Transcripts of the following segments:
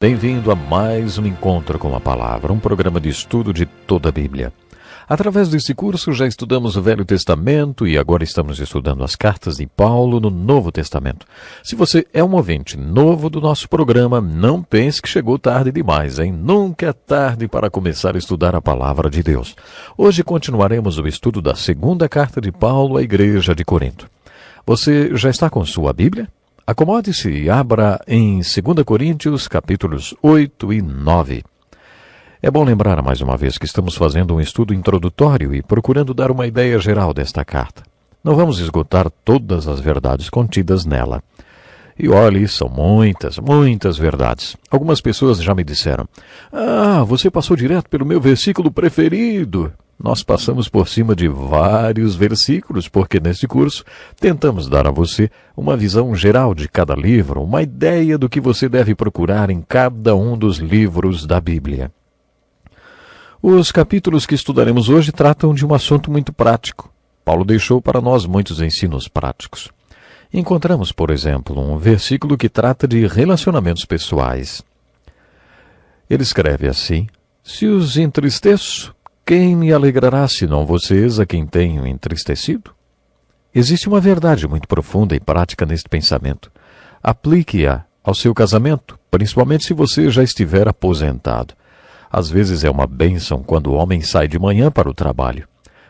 Bem-vindo a mais um Encontro com a Palavra, um programa de estudo de toda a Bíblia. Através desse curso já estudamos o Velho Testamento e agora estamos estudando as cartas de Paulo no Novo Testamento. Se você é um ouvinte novo do nosso programa, não pense que chegou tarde demais, hein? Nunca é tarde para começar a estudar a Palavra de Deus. Hoje continuaremos o estudo da segunda carta de Paulo à Igreja de Corinto. Você já está com sua Bíblia? Acomode-se e abra em 2 Coríntios, capítulos 8 e 9. É bom lembrar mais uma vez que estamos fazendo um estudo introdutório e procurando dar uma ideia geral desta carta. Não vamos esgotar todas as verdades contidas nela. E olhe, são muitas verdades. Algumas pessoas já me disseram: você passou direto pelo meu versículo preferido. Nós passamos por cima de vários versículos, porque neste curso tentamos dar a você uma visão geral de cada livro, uma ideia do que você deve procurar em cada um dos livros da Bíblia. Os capítulos que estudaremos hoje tratam de um assunto muito prático. Paulo deixou para nós muitos ensinos práticos. Encontramos, por exemplo, um versículo que trata de relacionamentos pessoais. Ele escreve assim: se os entristeço, quem me alegrará senão vocês a quem tenho entristecido? Existe uma verdade muito profunda e prática neste pensamento. Aplique-a ao seu casamento, principalmente se você já estiver aposentado. Às vezes é uma bênção quando o homem sai de manhã para o trabalho.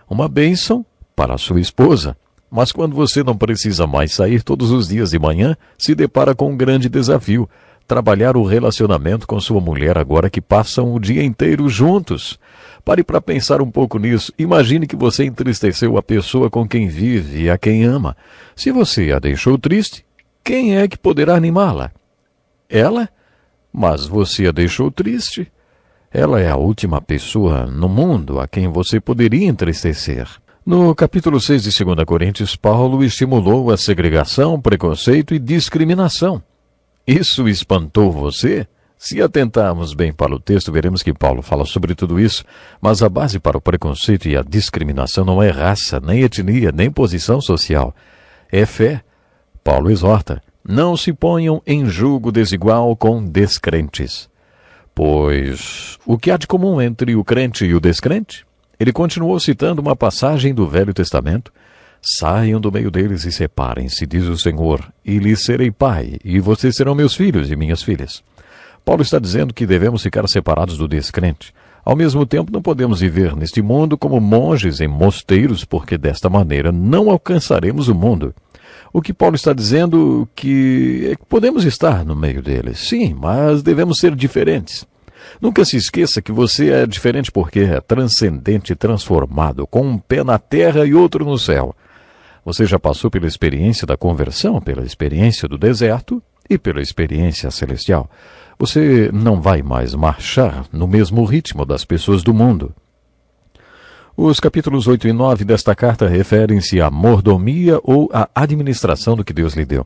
Uma bênção para a sua esposa. Mas quando você não precisa mais sair todos os dias de manhã, se depara com um grande desafio: trabalhar o relacionamento com sua mulher agora que passam o dia inteiro juntos. Pare para pensar um pouco nisso. Imagine que você entristeceu a pessoa com quem vive e a quem ama. Se você a deixou triste, quem é que poderá animá-la? Ela? Mas você a deixou triste. Ela é a última pessoa no mundo a quem você poderia entristecer. No capítulo 6 de 2 Coríntios, Paulo estimulou a segregação, preconceito e discriminação. Isso espantou você? Se atentarmos bem para o texto, veremos que Paulo fala sobre tudo isso, mas a base para o preconceito e a discriminação não é raça, nem etnia, nem posição social. É fé. Paulo exorta: não se ponham em julgo desigual com descrentes. Pois o que há de comum entre o crente e o descrente? Ele continuou citando uma passagem do Velho Testamento: saiam do meio deles e separem-se, diz o Senhor, e lhes serei pai, e vocês serão meus filhos e minhas filhas. Paulo está dizendo que devemos ficar separados do descrente. Ao mesmo tempo, não podemos viver neste mundo como monges em mosteiros, porque desta maneira não alcançaremos o mundo. O que Paulo está dizendo é que podemos estar no meio deles, sim, mas devemos ser diferentes. Nunca se esqueça que você é diferente porque é transcendente e transformado, com um pé na terra e outro no céu. Você já passou pela experiência da conversão, pela experiência do deserto e pela experiência celestial. Você não vai mais marchar no mesmo ritmo das pessoas do mundo. Os capítulos 8 e 9 desta carta referem-se à mordomia ou à administração do que Deus lhe deu.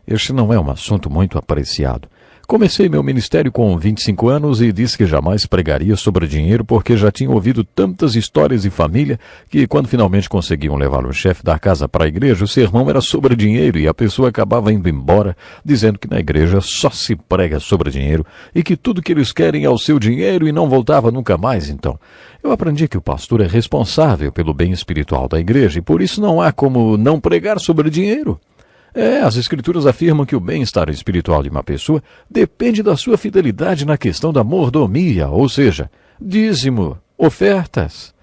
Este não é um assunto muito apreciado. Comecei meu ministério com 25 anos e disse que jamais pregaria sobre dinheiro porque já tinha ouvido tantas histórias de família que, quando finalmente conseguiam levar o chefe da casa para a igreja, o sermão era sobre dinheiro e a pessoa acabava indo embora dizendo que na igreja só se prega sobre dinheiro e que tudo que eles querem é o seu dinheiro e não voltava nunca mais. Então, eu aprendi que o pastor é responsável pelo bem espiritual da igreja e por isso não há como não pregar sobre dinheiro. As Escrituras afirmam que o bem-estar espiritual de uma pessoa depende da sua fidelidade na questão da mordomia, ou seja, dízimo, ofertas.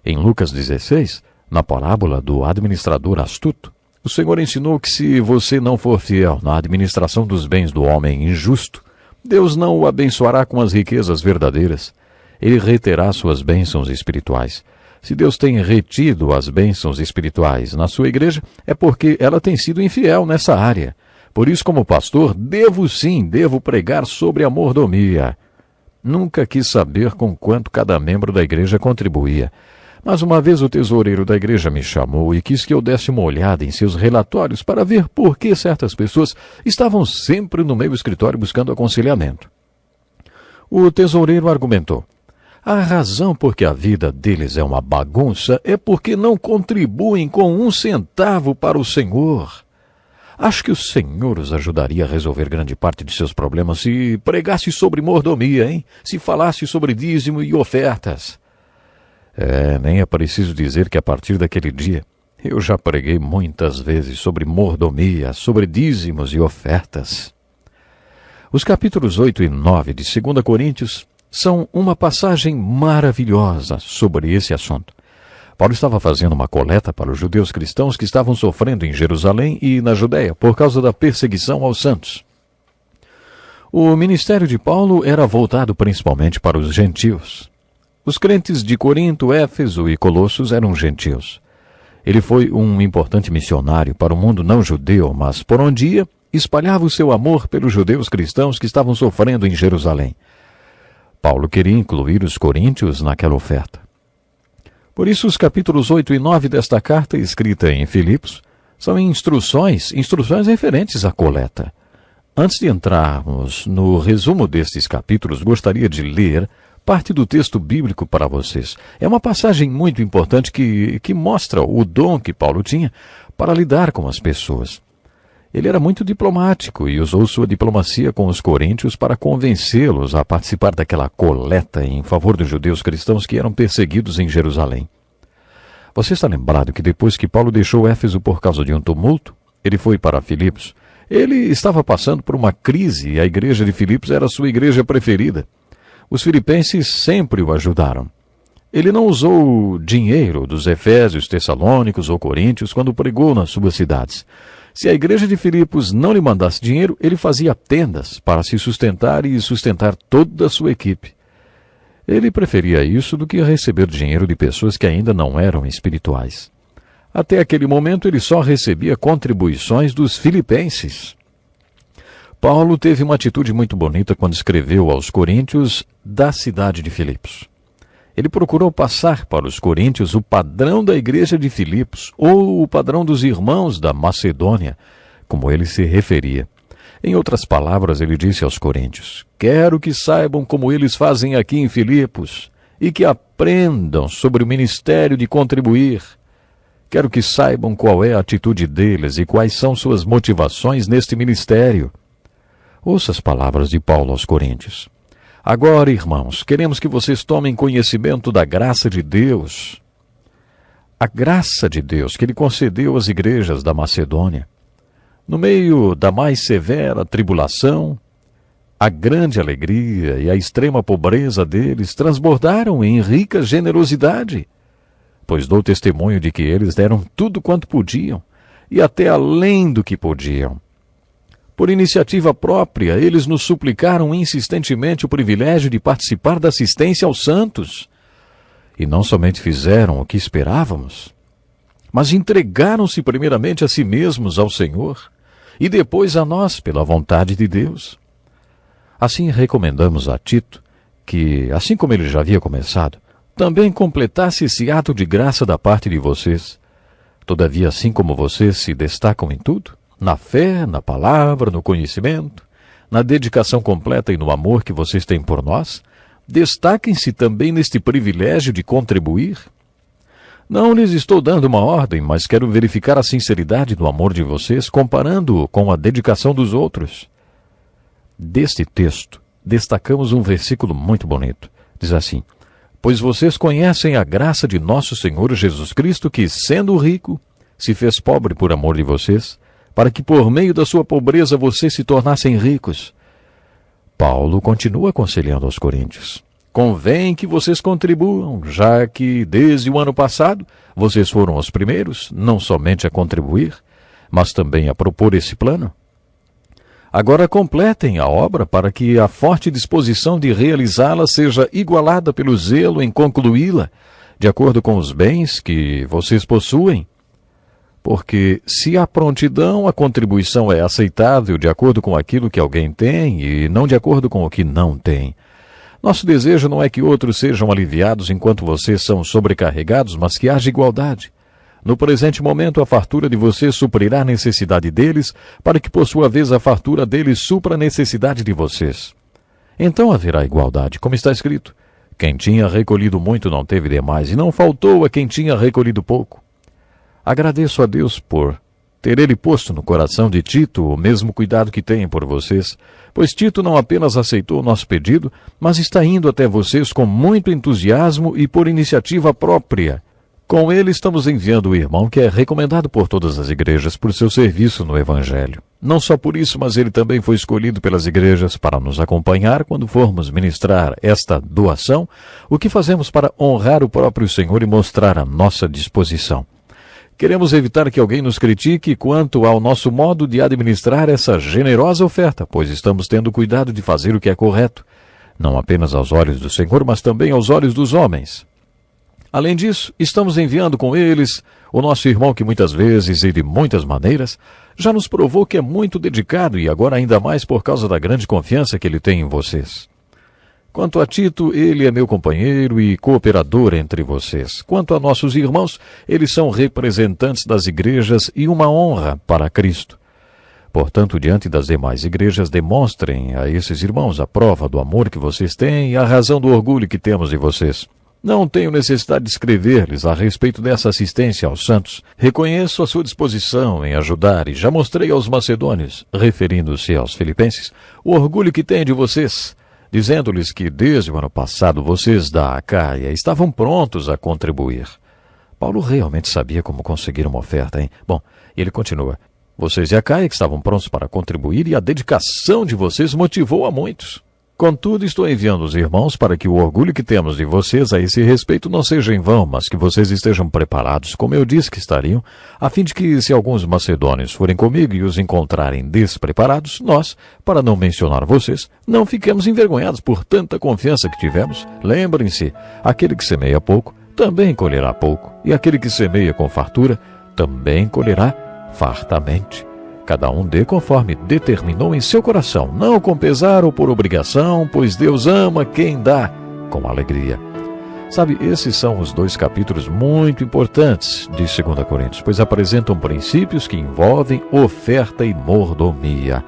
Em Lucas 16, na parábola do administrador astuto, o Senhor ensinou que se você não for fiel na administração dos bens do homem injusto, Deus não o abençoará com as riquezas verdadeiras. Ele reterá suas bênçãos espirituais. Se Deus tem retido as bênçãos espirituais na sua igreja, é porque ela tem sido infiel nessa área. Por isso, como pastor, devo pregar sobre a mordomia. Nunca quis saber com quanto cada membro da igreja contribuía. Mas uma vez o tesoureiro da igreja me chamou e quis que eu desse uma olhada em seus relatórios para ver por que certas pessoas estavam sempre no meu escritório buscando aconselhamento. O tesoureiro argumentou: a razão por que a vida deles é uma bagunça é porque não contribuem com 1 centavo para o Senhor. Acho que o Senhor os ajudaria a resolver grande parte de seus problemas se pregasse sobre mordomia, hein? Se falasse sobre dízimo e ofertas. Nem é preciso dizer que a partir daquele dia eu já preguei muitas vezes sobre mordomia, sobre dízimos e ofertas. Os capítulos 8 e 9 de 2 Coríntios são uma passagem maravilhosa sobre esse assunto. Paulo estava fazendo uma coleta para os judeus cristãos que estavam sofrendo em Jerusalém e na Judéia por causa da perseguição aos santos. O ministério de Paulo era voltado principalmente para os gentios. Os crentes de Corinto, Éfeso e Colossos eram gentios. Ele foi um importante missionário para o mundo não judeu, mas por onde ia, espalhava o seu amor pelos judeus cristãos que estavam sofrendo em Jerusalém. Paulo queria incluir os coríntios naquela oferta. Por isso, os capítulos 8 e 9 desta carta, escrita em Filipos, são instruções referentes à coleta. Antes de entrarmos no resumo destes capítulos, gostaria de ler parte do texto bíblico para vocês. É uma passagem muito importante que mostra o dom que Paulo tinha para lidar com as pessoas. Ele era muito diplomático e usou sua diplomacia com os coríntios para convencê-los a participar daquela coleta em favor dos judeus cristãos que eram perseguidos em Jerusalém. Você está lembrado que depois que Paulo deixou Éfeso por causa de um tumulto, ele foi para Filipos. Ele estava passando por uma crise e a igreja de Filipos era a sua igreja preferida. Os filipenses sempre o ajudaram. Ele não usou dinheiro dos efésios, tessalônicos ou coríntios quando pregou nas suas cidades. Se a igreja de Filipos não lhe mandasse dinheiro, ele fazia tendas para se sustentar e sustentar toda a sua equipe. Ele preferia isso do que receber dinheiro de pessoas que ainda não eram espirituais. Até aquele momento, ele só recebia contribuições dos filipenses. Paulo teve uma atitude muito bonita quando escreveu aos coríntios da cidade de Filipos. Ele procurou passar para os coríntios o padrão da igreja de Filipos, ou o padrão dos irmãos da Macedônia, como ele se referia. Em outras palavras, ele disse aos coríntios: quero que saibam como eles fazem aqui em Filipos, e que aprendam sobre o ministério de contribuir. Quero que saibam qual é a atitude deles e quais são suas motivações neste ministério. Ouça as palavras de Paulo aos coríntios. Agora, irmãos, queremos que vocês tomem conhecimento da graça de Deus. A graça de Deus que ele concedeu às igrejas da Macedônia. No meio da mais severa tribulação, a grande alegria e a extrema pobreza deles transbordaram em rica generosidade, pois dou testemunho de que eles deram tudo quanto podiam, e até além do que podiam. Por iniciativa própria, eles nos suplicaram insistentemente o privilégio de participar da assistência aos santos. E não somente fizeram o que esperávamos, mas entregaram-se primeiramente a si mesmos ao Senhor, e depois a nós pela vontade de Deus. Assim recomendamos a Tito que, assim como ele já havia começado, também completasse esse ato de graça da parte de vocês. Todavia, assim como vocês se destacam em tudo, na fé, na palavra, no conhecimento, na dedicação completa e no amor que vocês têm por nós, destaquem-se também neste privilégio de contribuir. Não lhes estou dando uma ordem, mas quero verificar a sinceridade do amor de vocês, comparando-o com a dedicação dos outros. Deste texto, destacamos um versículo muito bonito. Diz assim: pois vocês conhecem a graça de nosso Senhor Jesus Cristo, que, sendo rico, se fez pobre por amor de vocês, para que por meio da sua pobreza vocês se tornassem ricos. Paulo continua aconselhando aos coríntios. Convém que vocês contribuam, já que desde o ano passado vocês foram os primeiros, não somente a contribuir, mas também a propor esse plano. Agora completem a obra para que a forte disposição de realizá-la seja igualada pelo zelo em concluí-la, de acordo com os bens que vocês possuem. Porque se há prontidão, a contribuição é aceitável de acordo com aquilo que alguém tem e não de acordo com o que não tem. Nosso desejo não é que outros sejam aliviados enquanto vocês são sobrecarregados, mas que haja igualdade. No presente momento, a fartura de vocês suprirá a necessidade deles, para que por sua vez a fartura deles supra a necessidade de vocês. Então haverá igualdade, como está escrito: quem tinha recolhido muito não teve demais, e não faltou a quem tinha recolhido pouco. Agradeço a Deus por ter ele posto no coração de Tito o mesmo cuidado que tem por vocês, pois Tito não apenas aceitou o nosso pedido, mas está indo até vocês com muito entusiasmo e por iniciativa própria. Com ele estamos enviando o irmão que é recomendado por todas as igrejas por seu serviço no Evangelho. Não só por isso, mas ele também foi escolhido pelas igrejas para nos acompanhar quando formos ministrar esta doação, o que fazemos para honrar o próprio Senhor e mostrar a nossa disposição. Queremos evitar que alguém nos critique quanto ao nosso modo de administrar essa generosa oferta, pois estamos tendo cuidado de fazer o que é correto, não apenas aos olhos do Senhor, mas também aos olhos dos homens. Além disso, estamos enviando com eles o nosso irmão que muitas vezes e de muitas maneiras já nos provou que é muito dedicado e agora ainda mais por causa da grande confiança que ele tem em vocês. Quanto a Tito, ele é meu companheiro e cooperador entre vocês. Quanto a nossos irmãos, eles são representantes das igrejas e uma honra para Cristo. Portanto, diante das demais igrejas, demonstrem a esses irmãos a prova do amor que vocês têm e a razão do orgulho que temos de vocês. Não tenho necessidade de escrever-lhes a respeito dessa assistência aos santos. Reconheço a sua disposição em ajudar e já mostrei aos macedônios, referindo-se aos filipenses, o orgulho que tenho de vocês, dizendo-lhes que desde o ano passado vocês da Acaia estavam prontos a contribuir. Paulo realmente sabia como conseguir uma oferta, hein? Bom, ele continua. Vocês de Acaia que estavam prontos para contribuir e a dedicação de vocês motivou a muitos. Contudo, estou enviando os irmãos para que o orgulho que temos de vocês a esse respeito não seja em vão, mas que vocês estejam preparados, como eu disse que estariam, a fim de que, se alguns macedônios forem comigo e os encontrarem despreparados, nós, para não mencionar vocês, não fiquemos envergonhados por tanta confiança que tivemos. Lembrem-se, aquele que semeia pouco, também colherá pouco, e aquele que semeia com fartura, também colherá fartamente. Cada um dê conforme determinou em seu coração, não com pesar ou por obrigação, pois Deus ama quem dá com alegria. Sabe, esses são os 2 capítulos muito importantes de 2 Coríntios, pois apresentam princípios que envolvem oferta e mordomia.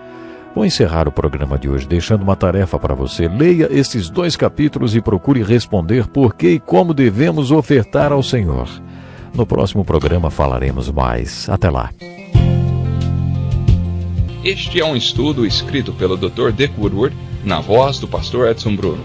Vou encerrar o programa de hoje deixando uma tarefa para você. Leia esses 2 capítulos e procure responder por que e como devemos ofertar ao Senhor. No próximo programa falaremos mais. Até lá. Este é um estudo escrito pelo Dr. Dick Woodward, na voz do pastor Edson Bruno.